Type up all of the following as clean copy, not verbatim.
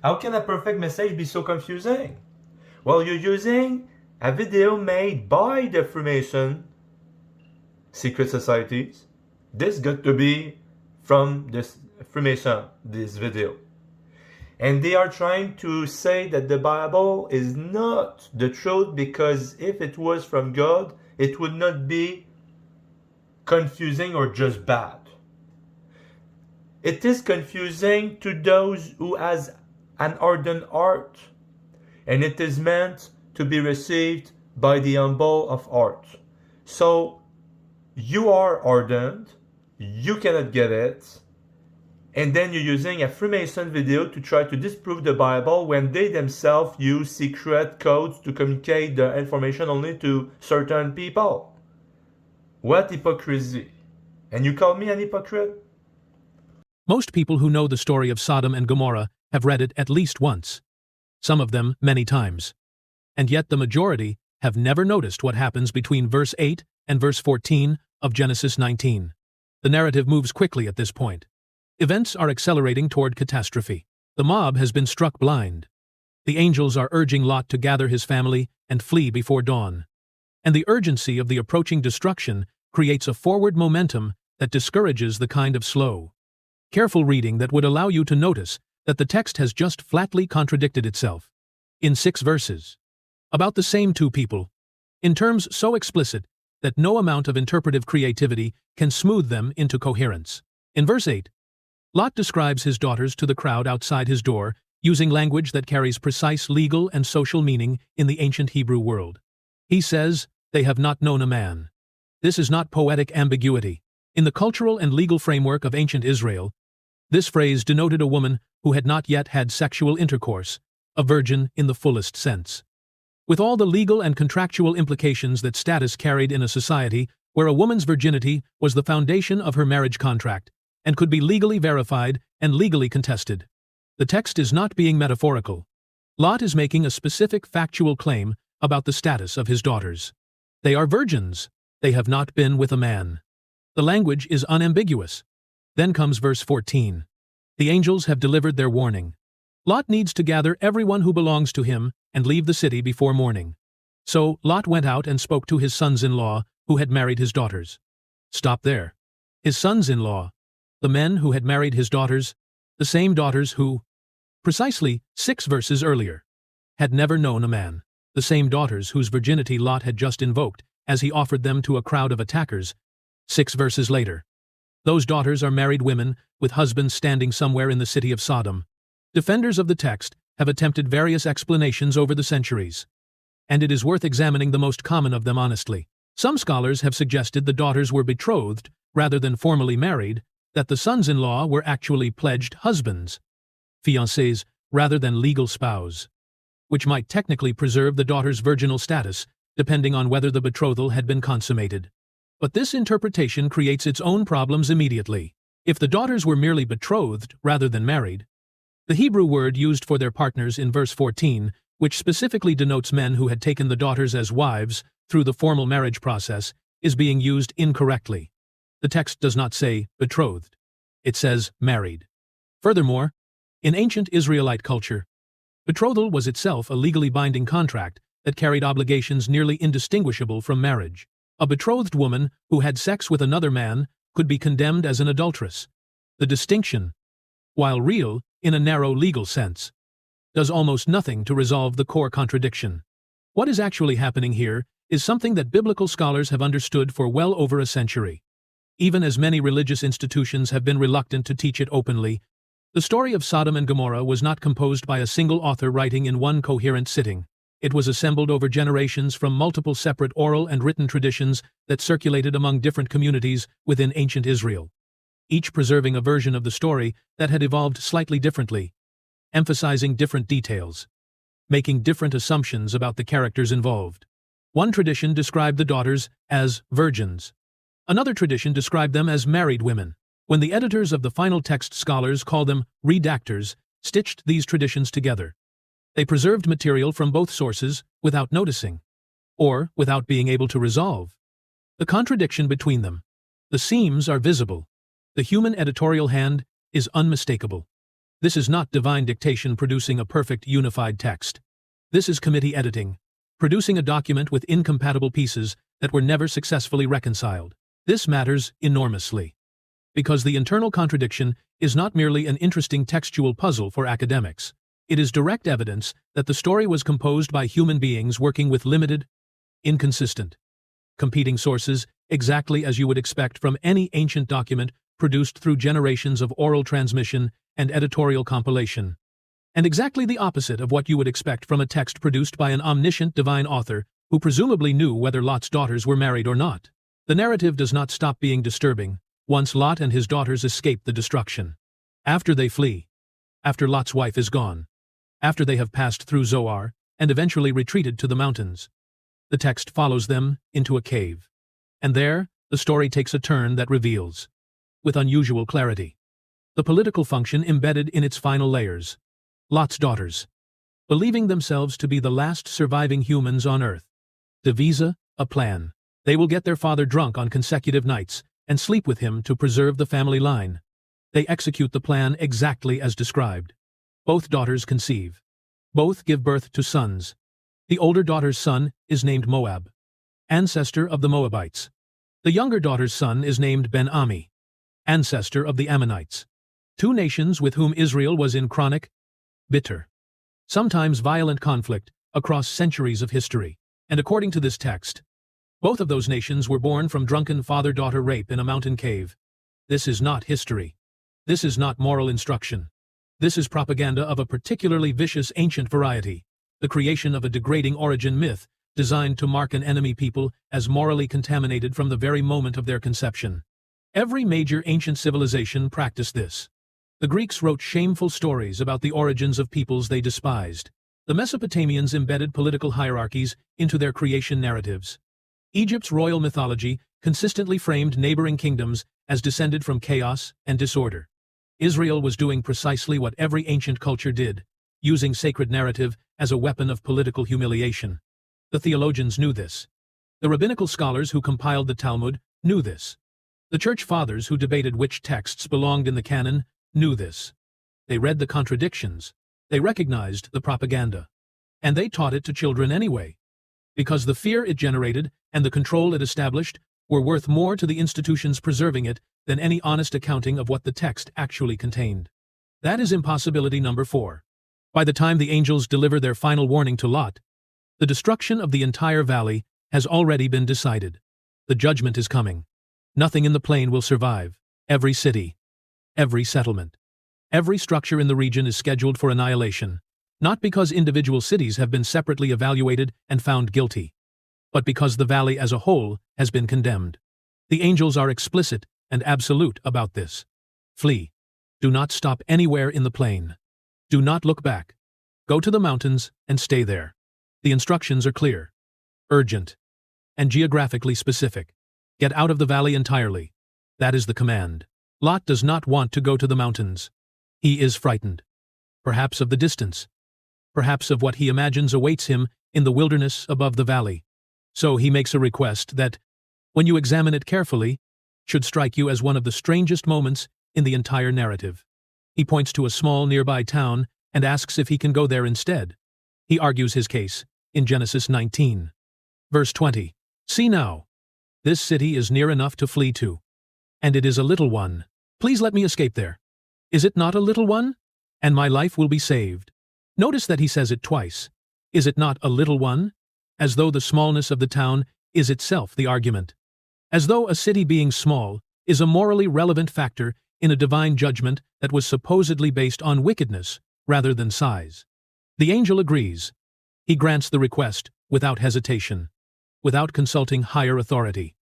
How can a perfect message be so confusing? Well, you're using a video made by the Freemason secret societies. This got to be from this Freemason, this video. And they are trying to say that the Bible is not the truth because if it was from God, it would not be confusing or just bad. It is confusing to those who has an ardent heart, and it is meant to be received by the humble of heart. So you are ardent, you cannot get it, and then you're using a Freemason video to try to disprove the Bible when they themselves use secret codes to communicate the information only to certain people. What hypocrisy! And you call me an hypocrite? Most people who know the story of Sodom and Gomorrah have read it at least once, some of them many times. And yet the majority have never noticed what happens between verse 8 and verse 14 of Genesis 19. The narrative moves quickly at this point. Events are accelerating toward catastrophe. The mob has been struck blind. The angels are urging Lot to gather his family and flee before dawn. And the urgency of the approaching destruction creates a forward momentum that discourages the kind of slow, careful reading that would allow you to notice that the text has just flatly contradicted itself. In 6 verses. About the same two people. In terms so explicit that no amount of interpretive creativity can smooth them into coherence. In verse 8, Lot describes his daughters to the crowd outside his door using language that carries precise legal and social meaning in the ancient Hebrew world. He says, "They have not known a man." This is not poetic ambiguity. In the cultural and legal framework of ancient Israel, this phrase denoted a woman who had not yet had sexual intercourse, a virgin in the fullest sense. With all the legal and contractual implications that status carried in a society where a woman's virginity was the foundation of her marriage contract and could be legally verified and legally contested. The text is not being metaphorical. Lot is making a specific factual claim about the status of his daughters. They are virgins. They have not been with a man. The language is unambiguous. Then comes verse 14. The angels have delivered their warning. Lot needs to gather everyone who belongs to him and leave the city before morning. So Lot went out and spoke to his sons-in-law who had married his daughters. Stop there. His sons-in-law, the men who had married his daughters, the same daughters who, precisely 6 verses earlier, had never known a man, the same daughters whose virginity Lot had just invoked as he offered them to a crowd of attackers, 6 verses later. Those daughters are married women with husbands standing somewhere in the city of Sodom. Defenders of the text have attempted various explanations over the centuries, and it is worth examining the most common of them honestly. Some scholars have suggested the daughters were betrothed rather than formally married, that the sons-in-law were actually pledged husbands, fiancés, rather than legal spouse, which might technically preserve the daughter's virginal status, depending on whether the betrothal had been consummated. But this interpretation creates its own problems immediately. If the daughters were merely betrothed rather than married, the Hebrew word used for their partners in verse 14, which specifically denotes men who had taken the daughters as wives through the formal marriage process, is being used incorrectly. The text does not say betrothed. It says married. Furthermore, in ancient Israelite culture, betrothal was itself a legally binding contract that carried obligations nearly indistinguishable from marriage. A betrothed woman who had sex with another man could be condemned as an adulteress. The distinction, while real in a narrow legal sense, does almost nothing to resolve the core contradiction. What is actually happening here is something that biblical scholars have understood for well over a century. Even as many religious institutions have been reluctant to teach it openly, the story of Sodom and Gomorrah was not composed by a single author writing in one coherent sitting. It was assembled over generations from multiple separate oral and written traditions that circulated among different communities within ancient Israel, each preserving a version of the story that had evolved slightly differently, emphasizing different details, making different assumptions about the characters involved. One tradition described the daughters as virgins. Another tradition described them as married women. When the editors of the final text scholars call them redactors, stitched these traditions together. They preserved material from both sources without noticing, or without being able to resolve the contradiction between them. The seams are visible. The human editorial hand is unmistakable. This is not divine dictation producing a perfect unified text. This is committee editing, producing a document with incompatible pieces that were never successfully reconciled. This matters enormously, because the internal contradiction is not merely an interesting textual puzzle for academics. It is direct evidence that the story was composed by human beings working with limited, inconsistent, competing sources, exactly as you would expect from any ancient document produced through generations of oral transmission and editorial compilation, and exactly the opposite of what you would expect from a text produced by an omniscient divine author who presumably knew whether Lot's daughters were married or not. The narrative does not stop being disturbing once Lot and his daughters escape the destruction. After they flee, after Lot's wife is gone, after they have passed through Zoar and eventually retreated to the mountains, the text follows them into a cave. And there, the story takes a turn that reveals, with unusual clarity, the political function embedded in its final layers. Lot's daughters, believing themselves to be the last surviving humans on Earth, devise a plan. They will get their father drunk on consecutive nights and sleep with him to preserve the family line. They execute the plan exactly as described. Both daughters conceive. Both give birth to sons. The older daughter's son is named Moab, ancestor of the Moabites. The younger daughter's son is named Ben-Ami, ancestor of the Ammonites. Two nations with whom Israel was in chronic, bitter, sometimes violent conflict across centuries of history. And according to this text, both of those nations were born from drunken father-daughter rape in a mountain cave. This is not history. This is not moral instruction. This is propaganda of a particularly vicious ancient variety, the creation of a degrading origin myth designed to mark an enemy people as morally contaminated from the very moment of their conception. Every major ancient civilization practiced this. The Greeks wrote shameful stories about the origins of peoples they despised. The Mesopotamians embedded political hierarchies into their creation narratives. Egypt's royal mythology consistently framed neighboring kingdoms as descended from chaos and disorder. Israel was doing precisely what every ancient culture did, using sacred narrative as a weapon of political humiliation. The theologians knew this. The rabbinical scholars who compiled the Talmud knew this. The church fathers who debated which texts belonged in the canon knew this. They read the contradictions. They recognized the propaganda. And they taught it to children anyway, because the fear it generated and the control it established were worth more to the institutions preserving it than any honest accounting of what the text actually contained. That is impossibility number 4. By the time the angels deliver their final warning to Lot, the destruction of the entire valley has already been decided. The judgment is coming. Nothing in the plain will survive. Every city, every settlement, every structure in the region is scheduled for annihilation, not because individual cities have been separately evaluated and found guilty, but because the valley as a whole has been condemned. The angels are explicit and absolute about this. Flee. Do not stop anywhere in the plain. Do not look back. Go to the mountains and stay there. The instructions are clear, urgent, and geographically specific. Get out of the valley entirely. That is the command. Lot does not want to go to the mountains. He is frightened. Perhaps of the distance. Perhaps of what he imagines awaits him in the wilderness above the valley. So he makes a request that, when you examine it carefully, should strike you as one of the strangest moments in the entire narrative. He points to a small nearby town and asks if he can go there instead. He argues his case in Genesis 19. Verse 20. See now, this city is near enough to flee to, and it is a little one. Please let me escape there. Is it not a little one? And my life will be saved. Notice that he says it twice. Is it not a little one? As though the smallness of the town is itself the argument. As though a city being small is a morally relevant factor in a divine judgment that was supposedly based on wickedness rather than size. The angel agrees. He grants the request without hesitation, without consulting higher authority,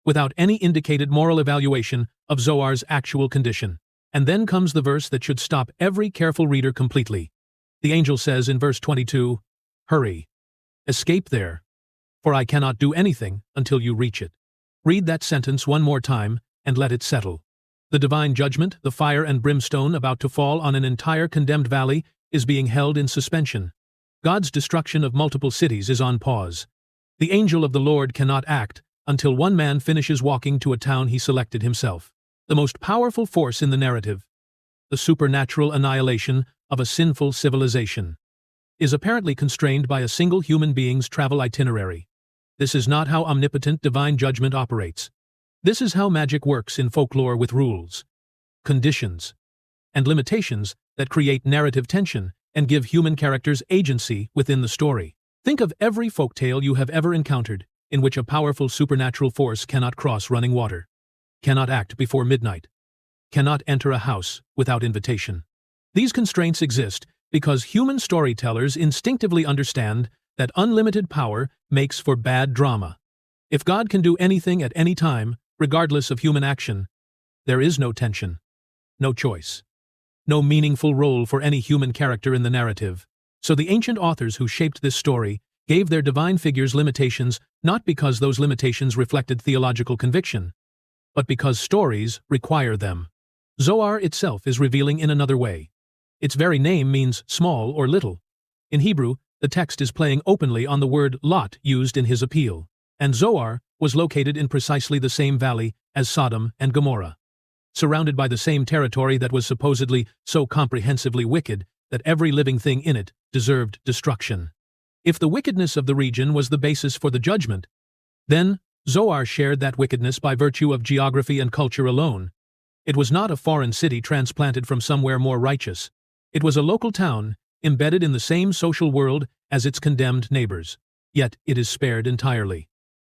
without any indicated moral evaluation of Zoar's actual condition. And then comes the verse that should stop every careful reader completely. The angel says in verse 22, Hurry, escape there, for I cannot do anything until you reach it. Read that sentence one more time and let it settle. The divine judgment, the fire and brimstone about to fall on an entire condemned valley, is being held in suspension. God's destruction of multiple cities is on pause. The angel of the Lord cannot act until one man finishes walking to a town he selected himself. The most powerful force in the narrative, the supernatural annihilation of a sinful civilization, is apparently constrained by a single human being's travel itinerary. This is not how omnipotent divine judgment operates. This is how magic works in folklore, with rules, conditions, and limitations that create narrative tension and give human characters agency within the story. Think of every folktale you have ever encountered in which a powerful supernatural force cannot cross running water, cannot act before midnight, cannot enter a house without invitation. These constraints exist because human storytellers instinctively understand that unlimited power makes for bad drama. If God can do anything at any time, regardless of human action, there is no tension, no choice, no meaningful role for any human character in the narrative. So the ancient authors who shaped this story gave their divine figures limitations, not because those limitations reflected theological conviction, but because stories require them. Zohar itself is revealing in another way. Its very name means small or little. In Hebrew, the text is playing openly on the word Lot used in his appeal, and Zohar was located in precisely the same valley as Sodom and Gomorrah, surrounded by the same territory that was supposedly so comprehensively wicked that every living thing in it deserved destruction. If the wickedness of the region was the basis for the judgment, then Zohar shared that wickedness by virtue of geography and culture alone. It was not a foreign city transplanted from somewhere more righteous. It was a local town, embedded in the same social world as its condemned neighbors. Yet it is spared entirely,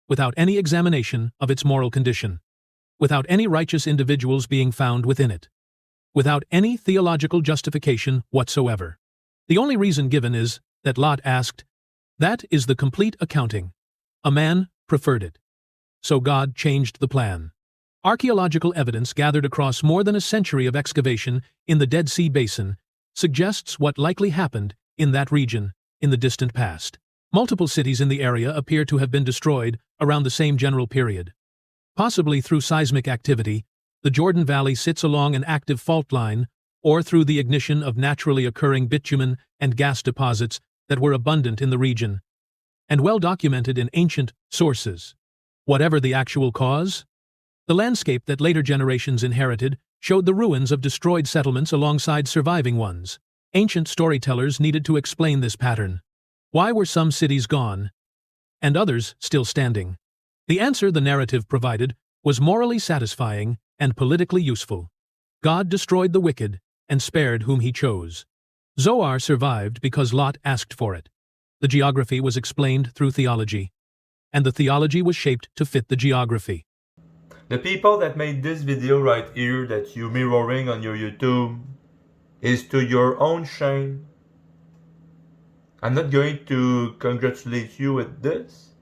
without any examination of its moral condition, without any righteous individuals being found within it, without any theological justification whatsoever. The only reason given is that Lot asked. That is the complete accounting. A man preferred it. So God changed the plan. Archaeological evidence gathered across more than a century of excavation in the Dead Sea Basin suggests what likely happened in that region in the distant past. Multiple cities in the area appear to have been destroyed around the same general period. Possibly through seismic activity, the Jordan Valley sits along an active fault line, or through the ignition of naturally occurring bitumen and gas deposits that were abundant in the region, and well documented in ancient sources. Whatever the actual cause, the landscape that later generations inherited showed the ruins of destroyed settlements alongside surviving ones. Ancient storytellers needed to explain this pattern. Why were some cities gone, and others still standing? The answer the narrative provided was morally satisfying and politically useful. God destroyed the wicked and spared whom he chose. Zohar survived because Lot asked for it. The geography was explained through theology, and the theology was shaped to fit the geography. The people that made this video right here that you mirroring on your YouTube is to your own shame. I'm not going to congratulate you with this.